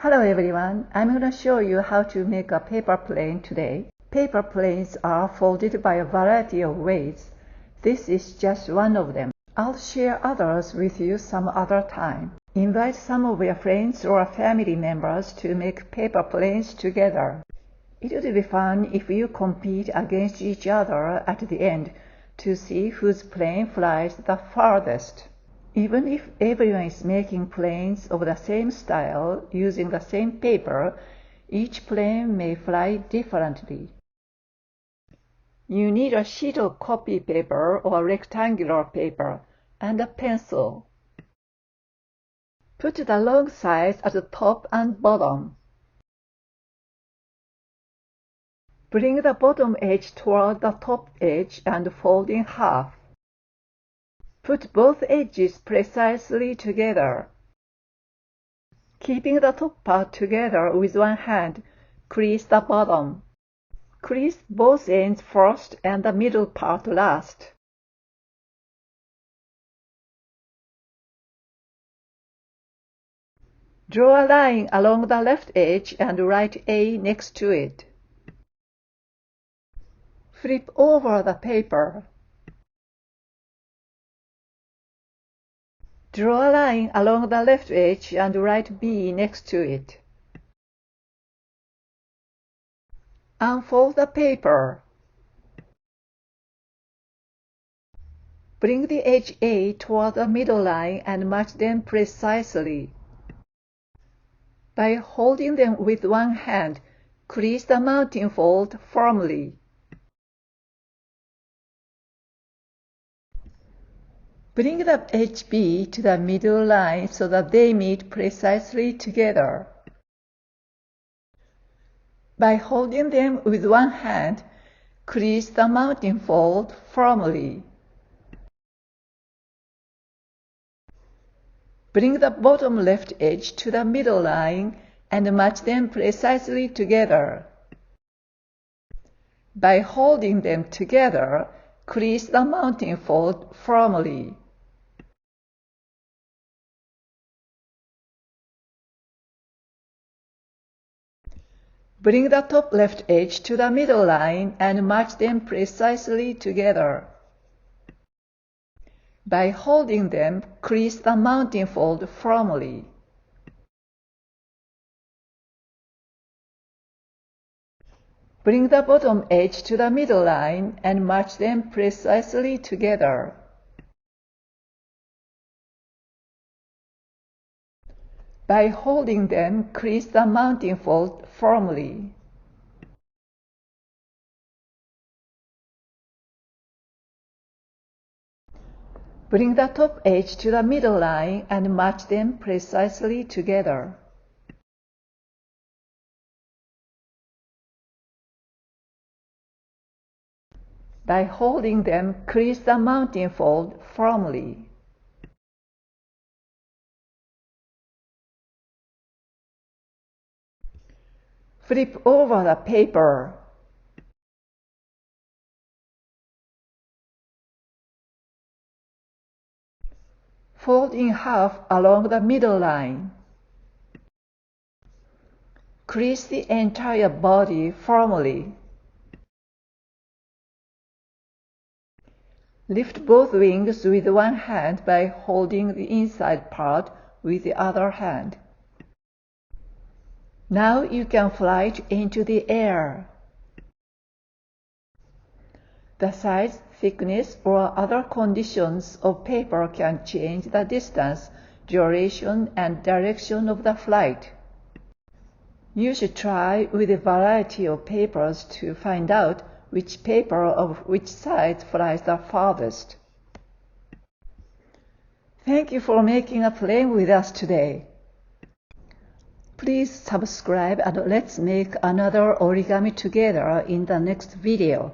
Hello everyone, I'm going to show you how to make a paper plane today. Paper planes are folded by a variety of ways. This is just one of them. I'll share others with you some other time. Invite some of your friends or family members to make paper planes together. It would be fun if you compete against each other at the end to see whose plane flies the farthest. Even if everyone is making planes of the same style using the same paper, each plane may fly differently. You need a sheet of copy paper or rectangular paper and a pencil. Put the long sides at the top and bottom. Bring the bottom edge toward the top edge and fold in half. Put both edges precisely together. Keeping the top part together with one hand, crease the bottom. Crease both ends first and the middle part last. Draw a line along the left edge and write A next to it. Flip over the paper. Draw a line along the left edge and write B next to it. Unfold the paper. Bring the edge A toward the middle line and match them precisely. By holding them with one hand, crease the mounting fold firmly. Bring the edge B to the middle line so that they meet precisely together. By holding them with one hand, crease the mounting fold firmly. Bring the bottom left edge to the middle line and match them precisely together. By holding them together, crease the mounting fold firmly. Bring the top left edge to the middle line and match them precisely together. By holding them, crease the mounting fold firmly. Bring the bottom edge to the middle line and match them precisely together. By holding them, crease the mounting fold firmly. Bring the top edge to the middle line and match them precisely together. By holding them, crease the mounting fold firmly. Flip over the paper. Fold in half along the middle line. Crease the entire body firmly. Lift both wings with one hand by holding the inside part with the other hand. Now you can fly into the air. The size, thickness, or other conditions of paper can change the distance, duration, and direction of the flight. You should try with a variety of papers to find out which paper of which size flies the farthest. Thank you for making a plane with us today. Please subscribe and let's make another origami together in the next video.